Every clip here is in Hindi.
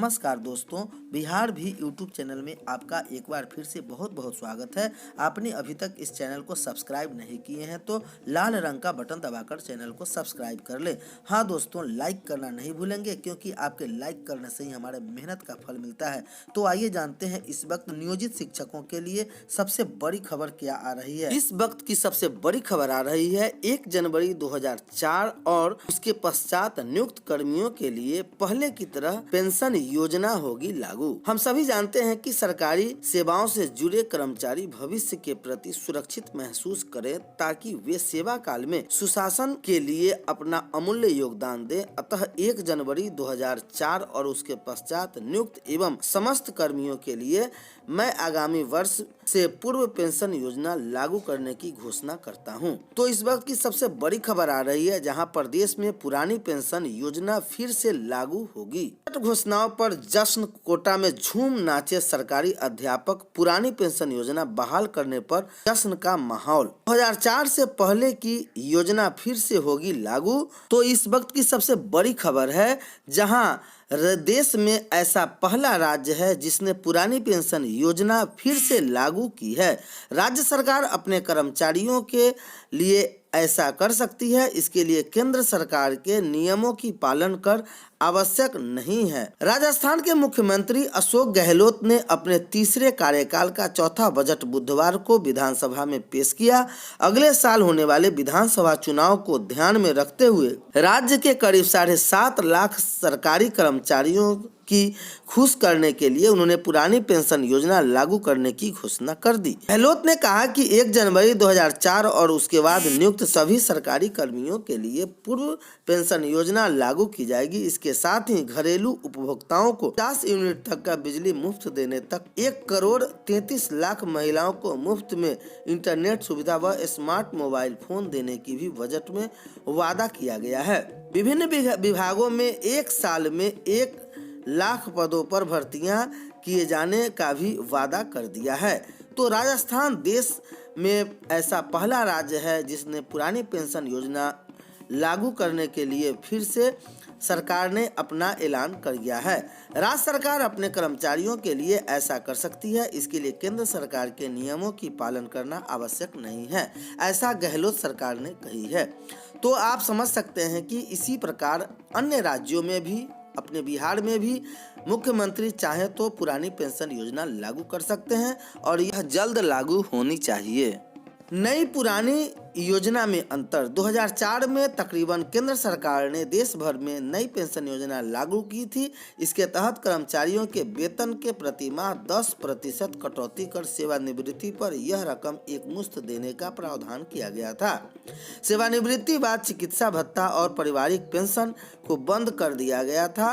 नमस्कार दोस्तों, बिहार भी यूट्यूब चैनल में आपका एक बार फिर से बहुत बहुत स्वागत है। आपने अभी तक इस चैनल को सब्सक्राइब नहीं किए हैं तो लाल रंग का बटन दबाकर चैनल को सब्सक्राइब कर ले। हाँ दोस्तों, लाइक करना नहीं भूलेंगे क्योंकि आपके लाइक करने से ही हमारे मेहनत का फल मिलता है। तो आइए जानते हैं इस वक्त नियोजित शिक्षकों के लिए सबसे बड़ी खबर क्या आ रही है। इस वक्त की सबसे बड़ी खबर आ रही है 1 जनवरी 2004 और उसके पश्चात नियुक्त कर्मियों के लिए पहले की तरह पेंशन योजना होगी लागू। हम सभी जानते हैं कि सरकारी सेवाओं से जुड़े कर्मचारी भविष्य के प्रति सुरक्षित महसूस करें ताकि वे सेवा काल में सुशासन के लिए अपना अमूल्य योगदान दें। अतः 1 जनवरी 2004 और उसके पश्चात नियुक्त एवं समस्त कर्मियों के लिए मैं आगामी वर्ष से पूर्व पेंशन योजना लागू करने की घोषणा करता हूं। तो इस वक्त की सबसे बड़ी खबर आ रही है जहां प्रदेश में पुरानी पेंशन योजना फिर से लागू होगी। घोषणाओं पर जश्न, कोटा में झूम नाचे सरकारी अध्यापक। पुरानी पेंशन योजना बहाल करने पर जश्न का माहौल। 2004 से पहले की योजना फिर से होगी लागू। तो इस वक्त की सबसे बड़ी खबर है जहां देश में ऐसा पहला राज्य है जिसने पुरानी पेंशन योजना फिर से लागू की है। राज्य सरकार अपने कर्मचारियों के लिए ऐसा कर सकती है, इसके लिए केंद्र सरकार के नियमों की पालन कर आवश्यक नहीं है। राजस्थान के मुख्यमंत्री अशोक गहलोत ने अपने तीसरे कार्यकाल का चौथा बजट बुधवार को विधानसभा में पेश किया। अगले साल होने वाले विधानसभा चुनाव को ध्यान में रखते हुए राज्य के करीब 7.5 लाख सरकारी कर्मचारियों की खुश करने के लिए उन्होंने पुरानी पेंशन योजना लागू करने की घोषणा कर दी। गहलोत ने कहा कि 1 जनवरी 2004 और उसके बाद नियुक्त सभी सरकारी कर्मियों के लिए पूर्व पेंशन योजना लागू की जाएगी। इसके साथ ही घरेलू उपभोक्ताओं को 50 यूनिट तक का बिजली मुफ्त देने तक 1 करोड़ 33 लाख महिलाओं को मुफ्त में इंटरनेट सुविधा व स्मार्ट मोबाइल फोन देने की भी बजट में वादा किया गया है। विभिन्न विभागों में 1 साल में 1 लाख पदों पर भर्तियां किए जाने का भी वादा कर दिया है। तो राजस्थान देश में ऐसा पहला राज्य है जिसने पुरानी पेंशन योजना लागू करने के लिए फिर से सरकार ने अपना ऐलान कर दिया है। राज्य सरकार अपने कर्मचारियों के लिए ऐसा कर सकती है, इसके लिए केंद्र सरकार के नियमों की पालन करना आवश्यक नहीं है, ऐसा गहलोत सरकार ने कही है। तो आप समझ सकते हैं कि इसी प्रकार अन्य राज्यों में भी, अपने बिहार में भी मुख्यमंत्री चाहे तो पुरानी पेंशन योजना लागू कर सकते हैं और यह जल्द लागू होनी चाहिए। नई पुरानी योजना में अंतर। 2004 में तकरीबन केंद्र सरकार ने देश भर में नई पेंशन योजना लागू की थी। इसके तहत कर्मचारियों के वेतन के प्रति माह 10% कटौती कर सेवानिवृत्ति पर यह रकम एकमुश्त देने का प्रावधान किया गया था। सेवानिवृत्ति बाद चिकित्सा भत्ता और पारिवारिक पेंशन को बंद कर दिया गया था।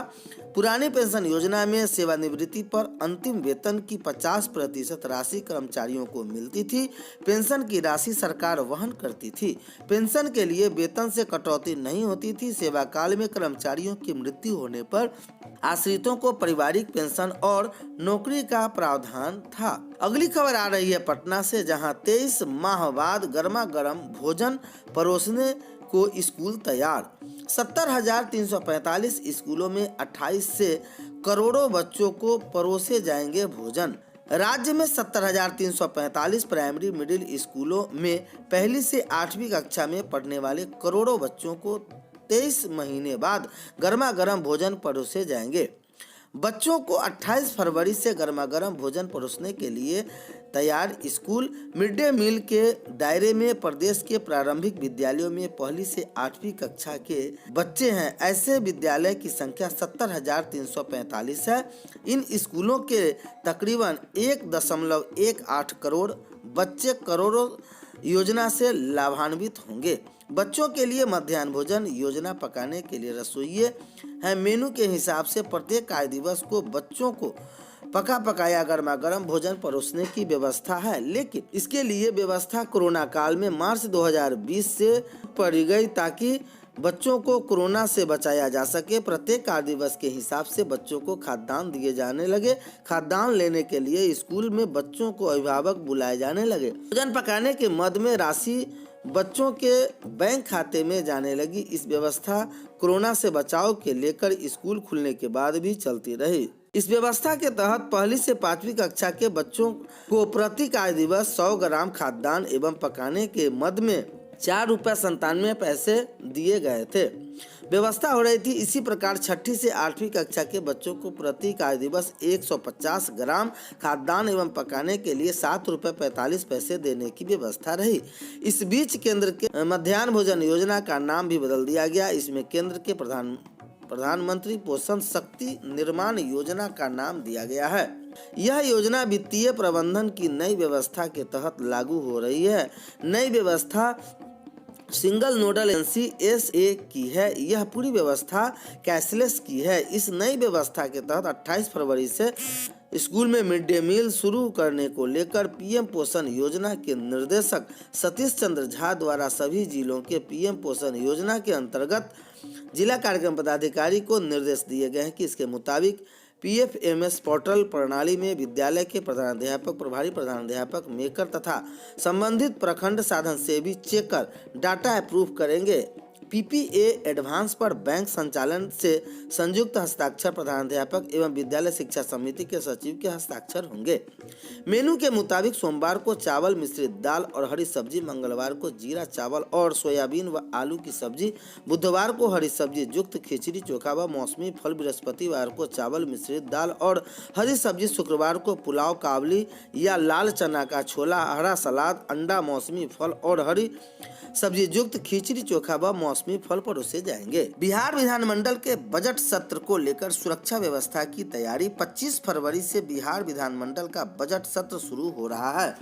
पुरानी पेंशन योजना में सेवानिवृत्ति पर अंतिम वेतन की 50% राशि कर्मचारियों को मिलती थी। पेंशन की राशि सरकार वहन करती थी। पेंशन के लिए वेतन से कटौती नहीं होती थी। सेवा काल में कर्मचारियों की मृत्यु होने पर आश्रितों को पारिवारिक पेंशन और नौकरी का प्रावधान था। अगली खबर आ रही है पटना से, जहां 23 माह बाद गर्मा गर्म भोजन परोसने को स्कूल तैयार। 70,345 स्कूलों में 28 से करोड़ों बच्चों को परोसे जाएंगे भोजन। राज्य में 70,345 प्राइमरी मिडिल स्कूलों में पहली से 8वीं कक्षा में पढ़ने वाले करोड़ों बच्चों को 23 महीने बाद गर्मा गर्म भोजन परोसे जाएंगे। बच्चों को 28 फरवरी से गर्मा गर्म भोजन परोसने के लिए तैयार स्कूल। मिड डे मील के दायरे में प्रदेश के प्रारंभिक विद्यालयों में पहली से 8वीं कक्षा के बच्चे हैं। ऐसे विद्यालय की संख्या 70,345 है। इन स्कूलों के तकरीबन 1.18 करोड़ बच्चे करोड़ों योजना से लाभान्वित होंगे। बच्चों के लिए मध्याह्न भोजन योजना पकाने के लिए रसोइये हैं। मेनू के हिसाब से प्रत्येक कार्य दिवस को बच्चों को पका पकाया गर्मा गर्म भोजन परोसने की व्यवस्था है, लेकिन इसके लिए व्यवस्था कोरोना काल में मार्च 2020 से पड़ी गई ताकि बच्चों को कोरोना से बचाया जा सके। प्रत्येक कार्य दिवस के हिसाब से बच्चों को खाद्यान्न दिए जाने लगे। खाद्यान्न लेने के लिए स्कूल में बच्चों को अभिभावक बुलाए जाने लगे। भोजन पकाने के मद में राशि बच्चों के बैंक खाते में जाने लगी। इस व्यवस्था कोरोना से बचाव के लेकर स्कूल खुलने के बाद भी चलती रही। इस व्यवस्था के तहत पहली से 5वीं कक्षा के बच्चों को प्रति कार्य दिवस 100 ग्राम खाद्यान्न एवं पकाने के मद में 4.97 रुपये दिए गए थे। व्यवस्था हो रही थी। इसी प्रकार 6ठी से 8वीं कक्षा के बच्चों को प्रति कार्य दिवस 150 ग्राम खाद्यान्न एवं पकाने के लिए 7.45 रुपये देने की व्यवस्था रही। इस बीच केंद्र के मध्याह्न भोजन योजना का नाम भी बदल दिया गया। इसमें केंद्र के प्रधानमंत्री पोषण शक्ति निर्माण योजना का नाम दिया गया है। यह योजना वित्तीय प्रबंधन की नई व्यवस्था के तहत लागू हो रही है। नई व्यवस्था सिंगल नोडल एजेंसी SA की है। यह पूरी व्यवस्था कैशलेस की है। इस नई व्यवस्था के तहत 28 फरवरी से स्कूल में मिड डे मील शुरू करने को लेकर PM पोषण योजना के निर्देशक सतीश चंद्र झा द्वारा सभी जिलों के PM पोषण योजना के अंतर्गत जिला कार्यक्रम पदाधिकारी को निर्देश दिए गए हैं कि इसके मुताबिक PFMS पोर्टल प्रणाली में विद्यालय के प्रधानाध्यापक, प्रभारी प्रधानाध्यापक, मेकर तथा संबंधित प्रखंड साधन सेवी चेकर डाटा अप्रूव करेंगे। PPA एडवांस पर बैंक संचालन से संयुक्त हस्ताक्षर प्रधानाध्यापक एवं विद्यालय शिक्षा समिति के सचिव के हस्ताक्षर होंगे। मेनू के मुताबिक सोमवार को चावल मिश्रित दाल और हरी सब्जी, मंगलवार को जीरा चावल और सोयाबीन व आलू की सब्जी, बुधवार को हरी सब्जी युक्त खिचड़ी चोखा व मौसमी फल, बृहस्पतिवार को चावल मिश्रित दाल और हरी सब्जी, शुक्रवार को पुलाव, काबली या लाल चना का छोला, हरा सलाद, अंडा, मौसमी फल और हरी सब्जी युक्त खिचड़ी चोखा व मौसमी फल परोसे जाएंगे। बिहार विधानमंडल के बजट सत्र को लेकर सुरक्षा व्यवस्था की तैयारी। 25 फरवरी से बिहार विधानमंडल का बजट सत्र शुरू हो रहा है,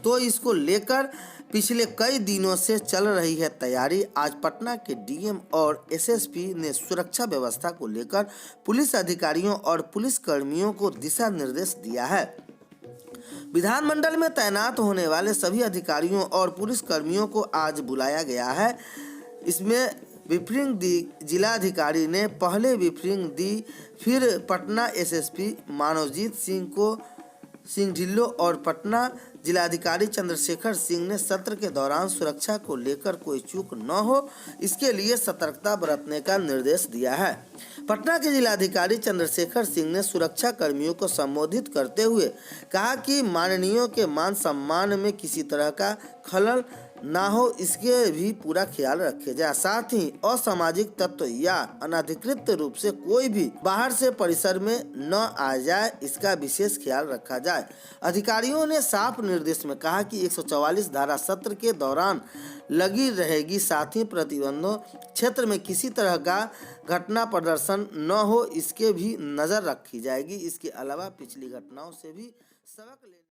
तो इसको लेकर पिछले कई दिनों से चल रही है तैयारी। आज पटना के DM और SSP ने सुरक्षा व्यवस्था को लेकर पुलिस अधिकारियों और पुलिस कर्मियों को दिशा निर्देश दिया है। विधानमंडल में तैनात होने वाले सभी अधिकारियों और पुलिस कर्मियों को आज बुलाया गया है। इसमें ब्रीफिंग दी। जिलाधिकारी ने पहले ब्रीफिंग दी, फिर पटना SSP मानवजीत सिंह ढिल्लो और पटना जिलाधिकारी चंद्रशेखर सिंह ने सत्र के दौरान सुरक्षा को लेकर कोई चूक न हो, इसके लिए सतर्कता बरतने का निर्देश दिया है। पटना के जिलाधिकारी चंद्रशेखर सिंह ने सुरक्षा कर्मियों को संबोधित करते हुए कहा कि माननीयों के मान सम्मान में किसी तरह का खलल ना हो, इसके भी पूरा ख्याल रखे जाए। साथ ही असामाजिक तत्व या अनधिकृत रूप से कोई भी बाहर से परिसर में न आ जाए, इसका विशेष ख्याल रखा जाए। अधिकारियों ने साफ निर्देश में कहा कि 144 धारा सत्र के दौरान लगी रहेगी। साथ ही प्रतिबंधों क्षेत्र में किसी तरह का घटना प्रदर्शन न हो, इसके भी नजर रखी जाएगी। इसके अलावा पिछली घटनाओं से भी सबक ले